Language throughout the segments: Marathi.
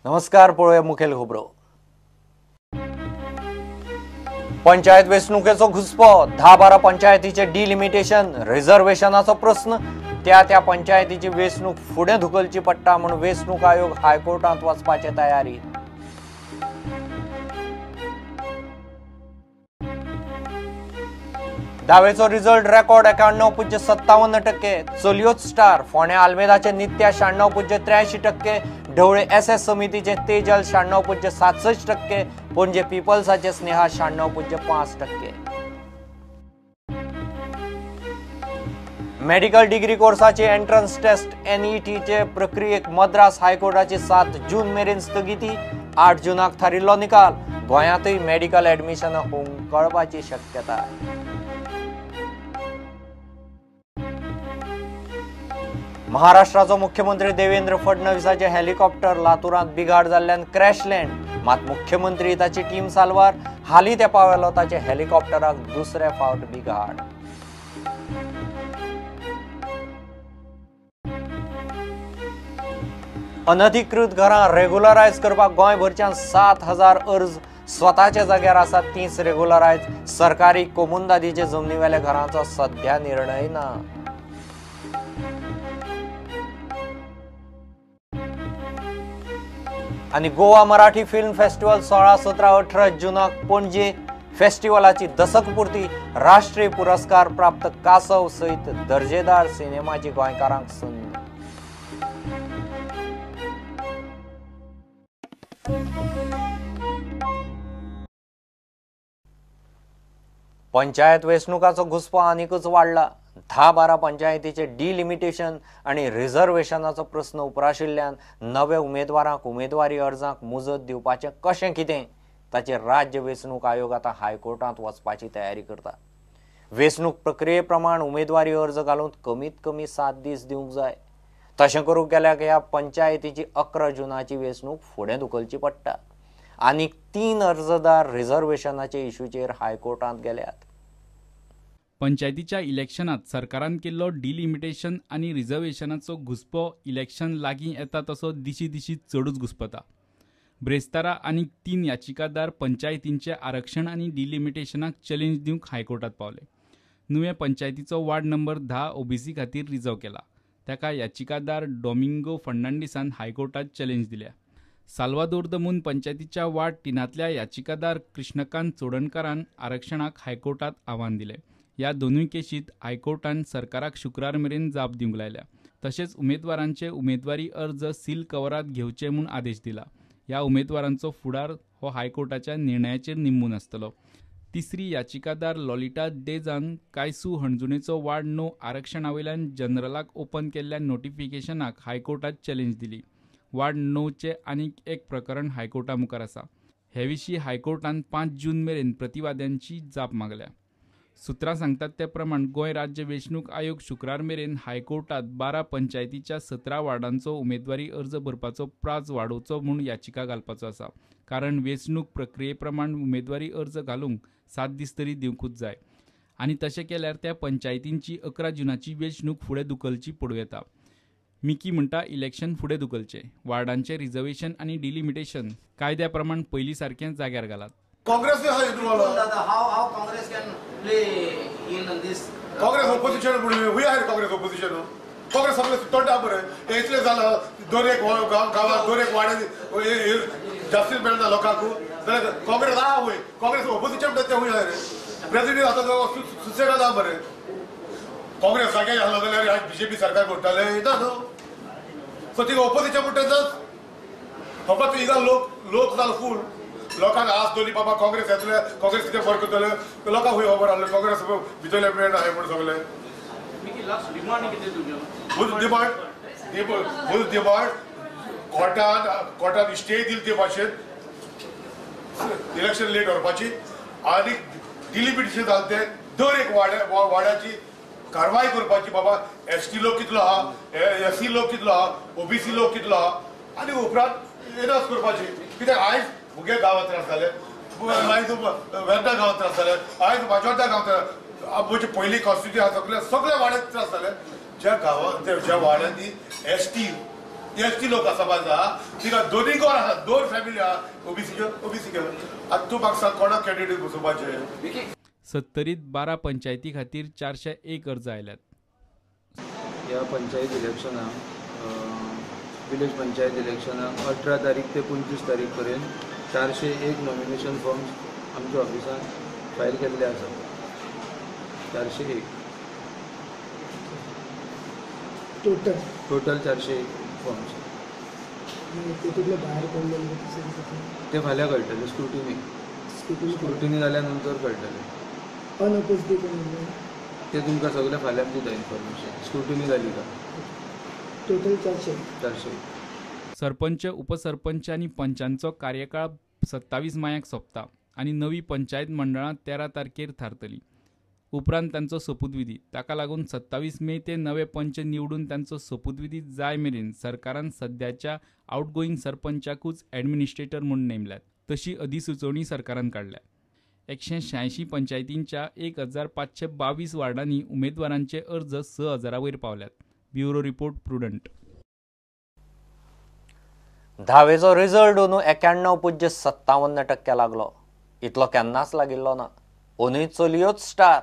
नमस्कार, पळोवया मुखेल खबरो। पंचायत वेंचणुकेचो घुसपो, 10-12 पंचायतीचे डिलिमिटेशन, रिझर्वेशनाचो प्रश्न, त्या पंचायतीची वेंचणूक फुडें धुकलची पडटा म्हूण वेंचणूक आयोग हायकोर्टांत वचपाचे तयारी। दावेचो रिझल्ट रेकॉर्ड 91.57%, चलयोच स्टार, फोंड्या आल्मेदाचे नित्या 96.83%, ढवळे एसएस समितीचे तेजल 96.67%, पणजे पिपल्साचे स्नेहा 96.5%। मेडिकल डिग्री कोर्साची एंट्रन्स टेस्ट NETचे प्रक्रियेक मद्रास हायकोर्टाची 7 जून मेरेन स्थगिती, 8 जूनाक थारिल्लो निकाल। गोंयांतय मेडिकल एडमिशन होवंक कळपाची शक्यता। महाराष्ट्राचो मुख्यमंत्री देवेंद्र फडणवीसाचे हेलिकॉप्टर लातूरांत बिघाड जाल्ल्यान क्रॅश लँड, मात मुख्यमंत्री ताची टीम साल्वार, हालीं ते पावलो ताचे हेलिकॉप्टराक दुसरे फावट बिघाड। अनधिकृत घरां रेग्युलरायज करपाक गोंयभरच्यान 7,000 अर्ज स्वताचे जाग्यार आसात, 30 रेग्युलरायज। सरकारी कोमुनदादीचे जमनीवेल्या घरांचो सध्या निर्णय ना। आणि गोवा मराठी फिल्म फेस्टिवल 16, 17, 18 जूनाक पणजे फेस्टिवलाची दसकपुर्ती, राष्ट्रीय पुरस्कार प्राप्त कासव सयत दर्जेदार सिनेमाची गोंयकारांक संद। पंचायत वेंचणुकाचो घुसपो आनीकच वाडला। 10-12 पंचायतीचे डिलिमिटेशन आणि रिझर्वेशनाचो प्रश्न उपराशिल्ल्यान नव्या उमेदवारांक उमेदवारी अर्जांक मुजत दिवपाचें कशें कितें ताचेर राज्य वेंचणूक आयोग आतां हायकोर्टांत वचपाची तयारी करता। वेंचणूक प्रक्रिये प्रमाण उमेदवारी अर्ज घालून कमीत कमी 7 दीस दिवंक जाय। तशें करूंक गेल्यार ह्या पंचायतीची 11 जूनाची वेंचणूक फुडें धुकलची पडटा। आनीक 3 अर्जदार रिझर्वेशनाचे इश्यूचेर हायकोर्टांत गेल्यात। पंचायतीच्या इलेक्शनात सरकारान केल्लो डिलिमिटेशन आणि रिझर्वेशनाचो घुसपो इलेक्शन लागीं येता तसो दिशी दिशी चडूच घुसपता। ब्रेस्तारा आनी 3 याचिकादार पंचायतींचे आरक्षण आणि डिलिमिटेशनाक चॅलेंज दिवंक हायकोर्टात पावले। नुवें पंचायतीचो वार्ड नंबर 10 OBC खातीर रिझर्व केला। ताका याचिकादार डॉमिंगो फर्नांडिसान हायकोर्टात चॅलेंज दिल्या। साल्वादोर दमून पंचायतीच्या वार्ड 3तल्या याचिकादार कृष्णकांत चोडणकारान आरक्षणाक हायकोर्टात आव्हान दिलें। ह्या दोनूय केशींत हायकोर्टान सरकाराक शुक्रार मेरेन जाप दिवंक लायल्या। तशेंच उमेदवारांचे उमेदवारी अर्ज सील कवरात घेवचे म्हूण आदेश दिला। ह्या उमेदवारांचो फुडार हो हायकोर्टाच्या निर्णयाचेर निंबून आसतलो। तिसरी याचिकादार लॉलिटा डेजान कायसू हणजुणेचो वार्ड 9 आरक्षणावयल्यान जनरलाक ओपन केल्ल्या नोटिफिकेशनाक हायकोर्टात चॅलेंज दिली। वार्ड 9चे आनीक एक प्रकरण हायकोर्टा मुखार आसा। हे विशीं हायकोर्टान 5 जून मेरेन प्रतिवाद्यांची जाप मागल्या। सुत्रां सांगतात ते प्रमाण गोंय राज्य वेंचणूक आयोग शुक्रार मेरेन हायकोर्टात 12 पंचायतीच्या 17 वार्डांचो उमेदवारी अर्ज भरपाचो प्राझ वाडोवचो म्हूण याचिका घालपाचो आसा। कारण वेंचणूक प्रक्रिये प्रमाण उमेदवारी अर्ज घालूंक 7 दीस तरी दिवंकूच जाय। आनी तशें केल्यार त्या पंचायतींची 11 जूनाची वेंचणूक फुडें धुकलची पडूं येता। मिकी म्हणटा इलेक्शन फुडें धुकलचें, वार्डांचे रिझर्वेशन आनी डिलिमिटेशन कायद्या प्रमाण पयलीं सारकें जाग्यार घालात। Congress has involved. How Congress can play in this? Congress opposition. We are Congress opposition. Congress सगळे तोंडा बरे इतले झालं दोन एक गावात दोन एक वाड्यात जास्तीत मेळना लोकांक जाल्यार काँग्रेस आहा वय काँग्रेस ऑपोजिशन ते वय रे प्रेसिडेंट आता सुसेगा जा बरे काँग्रेस जाग्यार आसलो जाल्यार आज BJP सरकार करताले ना न्हू सो ती ऑपोजिशन म्हणटात फकत हिंगा लोक जाल फूल लोकांक आस दोनी बाबा काँग्रेस येतले काँग्रेस कितें फरक करतले लोकांक खंय खबर आहले काँग्रेस भितरले मेळना हे म्हण सगळे डिमांड कोर्टान स्टे दिली ते भाशेन इलेक्शन लेट व्हरपाची आनी डिलिमिटेशन जालें तें दर एक वाड्याची कारवाय करपाची बाबा ST लोक कितलो आहा SC लोक कितलो आहा OBC लोक कितलो आहा आनी उपरांत एनाउन्स करपाची कित्याक आयज मुगे गांवांत त्रास जाले आयज वेर्णा गांवांत त्रास जाले आयज माजोर्डा गांवांत म्हणजे पयलीं कॉन्स्टिट्युएन्सी सगळे वाड्यात त्रास जाले ज्या गांवांत ज्या वाड्यांनी ST एसटी लोक आसा बाजा तिका दोन्ही गोर आसा 2 फॅमिली आहा ओबीसी आतां तूं म्हाका सांग कोणाक कॅन्डिडेट बसोवपाचें 70 12 पंचायती खातीर 401 अर्ज आयल्यात. ह्या पंचायत इलेक्शनाक विलेज पंचायत इलेक्शनाक 18 तारीख ते 25 तारीख पर्यंत 401 नॉमिनेशन फॉर्म्स आमच्या ऑफिसान फायल केल्ले आसा. 401 टोटल 401 फॉर्म्स. ते फाल्यां कळटले स्क्रुटिनी जाल्या नंतर कळटले. ते तुमकां सगळे फाल्यां दिता इन्फॉर्मेशन स्क्रुटिनी जाली का. टोटल 400. सरपंच उपसरपंच आनी पंचांचो कार्यकाळ 27 मायाक सोंपता आनी नवी पंचायत मंडळां 13 तारखेर थारतली. उपरांत तांचो सोपूतविधी. ताका लागून 27 मे ते नवे पंच निवडून तांचो सोपूतविधी जाय मेरेन सरकारान सद्याच्या आउटगोईंग सरपंचाकूच ॲडमिनिस्ट्रेटर म्हूण नेमल्यात. तशी अधिसुचोवणी सरकारान काडल्या. 186 पंचायतींच्या 1522 वार्डांनी उमेदवारांचे अर्ज 6000 वयर पावल्यात. Bureau report Prudent. 10वेचो रिझल्ट अंदू 91.57% लागलो. इतलो केन्नाच लागिल्लो ना. अंदूय चलयोच स्टार.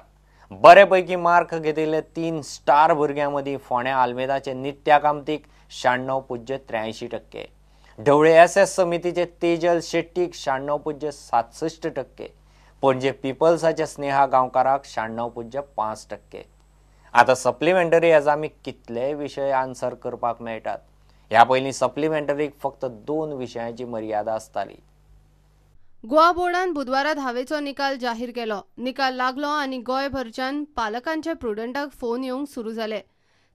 बरेपैकी मार्क घेतिल्ले 3 स्टार भुरग्यां मदीं फोंड्या आल्मेदाचे नित्या कामतीक 96.83%, ढवळे SS समितीचे तेजल शेट्टीक 96.67%, पणजे पिपल्साच्या स्नेहा गांवकाराक 96.5%. आतां सप्लिमेंटरी एग्जामीक कितलेय विशय आन्सर करपाक मेळटात. ह्या पयलीं सप्लिमेंटरीक फक्त 2 विशयांची मर्यादा आसताली. गोवा बोर्डान बुधवारा 10वेचो निकाल जाहीर केलो. निकाल लागलो आनी गोंयभरच्यान पालकांचे प्रुडंटाक फोन येवंक सुरू जाले.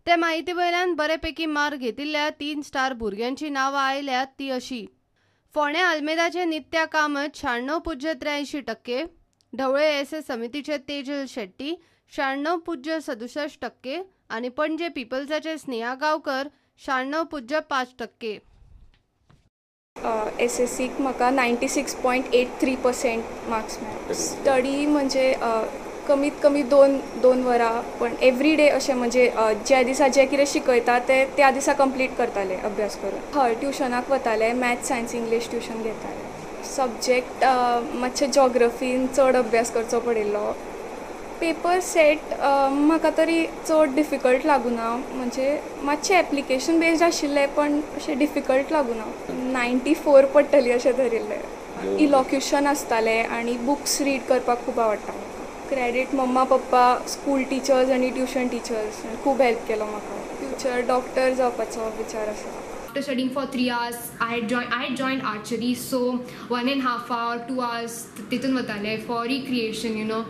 ते माहिती वयल्यान बरेपैकी मार्क घेतिल्ल्या 3 स्टार भुरग्यांची नांवां आयल्यात ती अशी: फोंड्या आल्मेदाचे नित्या कामत 96.83%, ढवळे SS समितीचे तेजल शेट्टी 96.67% आनी पणजे पिपल्साचे स्नेहा गांवकर 96.5%. SSCक म्हाका 96.83% मार्क्स मेळ्ळे. स्टडी म्हणजे कमीत कमी दोन वरां, पण एवरी डे अशें म्हणजे ज्या दिसा जें कितें शिकयता ते त्या दिसा कंप्लीट करताले अभ्यास करून. हय, ट्युशनाक वताले. मॅथ्स, सायन्स, इंग्लीश ट्युशन घेताले. सब्जेक्ट मातशे जॉग्रफीन चड अभ्यास करचो पडिल्लो. पेपर सेट म्हाका तरी चड डिफिकल्ट लागूना. म्हणजे मातशें एप्लिकेशन बेस्ड आशिल्ले पण अशें डिफिकल्ट लागूना. 94 पडटली अशें धरिल्लें. इलॉक्युशन आसतालें आनी बुक्स रीड करपाक खूब आवडटा. क्रेडीट मम्मा पप्पा, स्कूल टिचर्स आनी ट्युशन टिचर्स खूब हेल्प केलो म्हाका. फ्युचर डॉक्टर जावपाचो विचार आसा. After studying for 3 hours, I had joined archery, so 1.5 hours, 2 hours तितून वताले for recreation,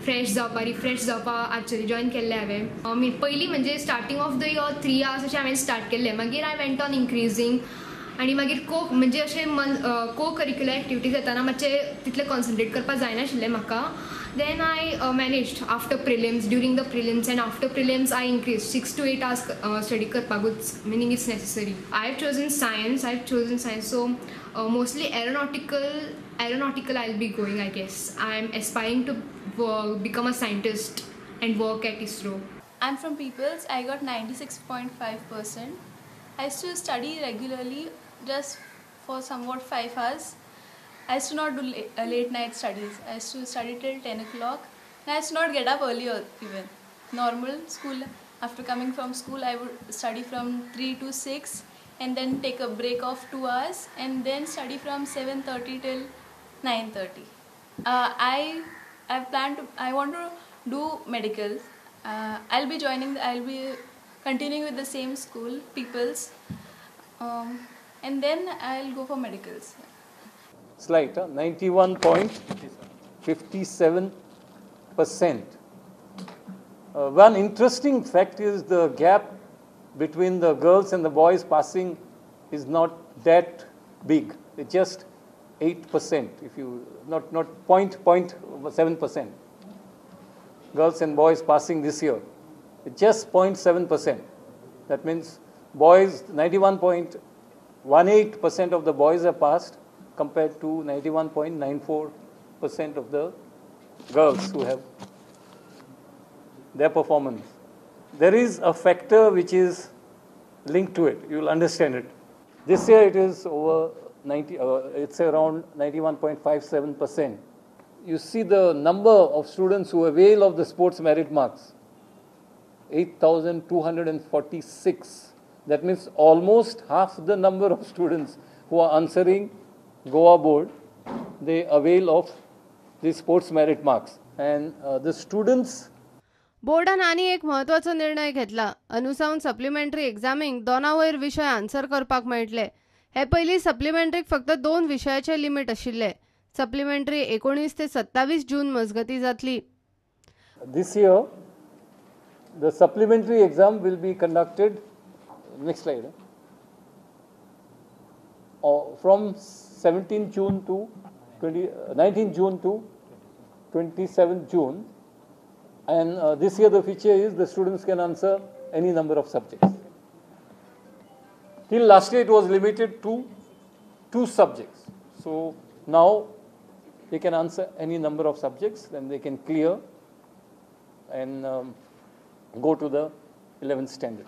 फ्रेश जावपा आर्चरी जॉइन केल्ले हांवें. पयलीं म्हणजे starting of the year 3 hours अशें हांवें स्टार्ट केल्लें. मागीर हांव वेंट ऑन इन्क्रीजिंग आनी मागीर म्हणजे अशें को करिक्युलर एक्टिविटीज येताना मातशें तितलें कॉन्सन्ट्रेट करपाक जायनाशिल्लें म्हाका. Then I managed after prelims, during the prelims and after prelims I increased 6 to 8 hours study karpaguts, meaning it's necessary. I have chosen science, so mostly aeronautical I'll be going, I guess. I'm aspiring to become a scientist and work at ISRO. I'm from Peoples. I got 96.5%. I used to study regularly just for somewhat 5 hours. I used to not do late night studies. I used to study till 10 o'clock. And I used to not get up earlier even. Normal school, after coming from school, I would study from 3 to 6 and then take a break of 2 hours and then study from 7:30 till 9:30. I want to do medical. I'll be continuing with the same school, People's. And then I'll go for medicals. Slight, 91.57%. One interesting fact is the gap between the girls and the boys passing is not that big. It's just 8%. If you not 0.7%. Girls and boys passing this year. It's just 0.7%. That means boys 91.18% of the boys have passed, compared to 91.94% of the girls who have their performance. There is a factor which is link to it. You will understand it. This year it is over 90. It's around 91.57%. You see the number of students who avail of the sports merit marks. 8,246. That means almost half the number of students who are answering Goa board, they avail of the sports merit marks. And the students. बोर्डान आनी एक म्हत्वाचो निर्णय घेतला. अनुसावन सप्लिमेंटरी एग्जामीक 2 वयर विशय आन्सर करपाक मेळटले. हे पयलीं सप्लिमेंटरीक फक्त 2 विशयाचे लिमीट आशिल्ले. सप्लिमेंटरी 19 ते 27 जून मजगती जातली. This year, the supplementary exam will be conducted. Next slide. From 19 June to 27 June. And this year the feature is the students can answer any number of subjects. Till last year it was limited to 2 subjects. So now they can answer any number of subjects, then they can clear and go to the 11th standard.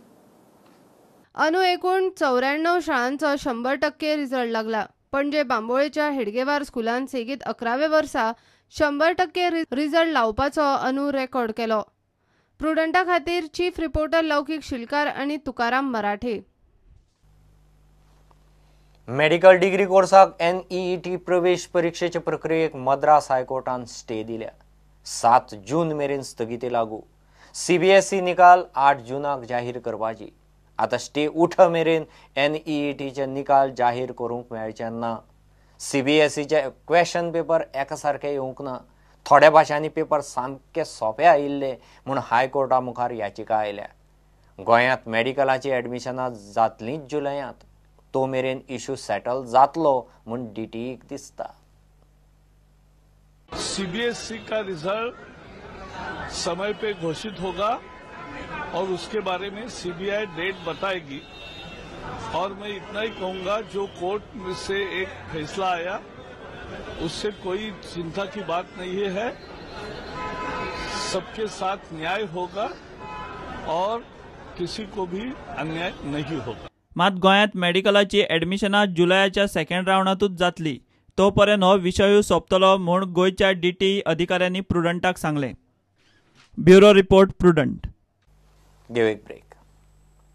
अनु एकूण 94 शाळांचो 100% रिझल्ट लागला. पणजे बांबोळेच्या हेडगेवार स्कुलान सेगीत 11वे वर्सा 100% रिझल्ट लावपाचो अनु रेकॉर्ड केलो. प्रुडंटा खातीर चीफ रिपोर्टर लौकीक शिलकार आनी तुकाराम मराठे. मेडिकल डिग्री कोर्साक NEET प्रवेश परीक्षेचे प्रक्रियेक मद्रास हायकोर्टान स्टे दिल्या. 7 जून मेरेन स्थगिती लागू. CBSE निकाल 8 जूनाक जाहीर करपाची. आता स्टे उठ मेरेन NEETचे निकाल जाहीर करूंक मेळचे ना. CBSEचे क्वेश्चन पेपर एकासारखे येवंक ना. थोड्या भाशांनी पेपर सामके सोपे आयिल्ले म्हूण हायकोर्टा मुखार याचिका आयल्या. गोंयांत मेडिकलाची एडमिशनां जातलींच जुलयांत. तो मेरेन इश्यू सेटल जातलो म्हूण DTEक दिसता. CBSE का रिजल्ट समय पे घोषित होगा और उसके बारे में CBI डेट बताएगी. और मैं इतना ही कहूंगा, जो कोर्ट में से एक फैसला आया उससे कोई चिंता की बात नहीं है. सबके साथ न्याय होगा और किसी को भी अन्याय नहीं होगा. मात गोंयांत मेडिकलाची एडमिशनां जुलयाच्या 2nd रावंडातूच जातली. तो पर्यंत हो विशयूय सोंपतलो म्हूण गोंयच्या DTE अधिकाऱ्यांनी प्रुडंटाक सांगलें. Bureau report, prudent. घेऊ एक ब्रेक.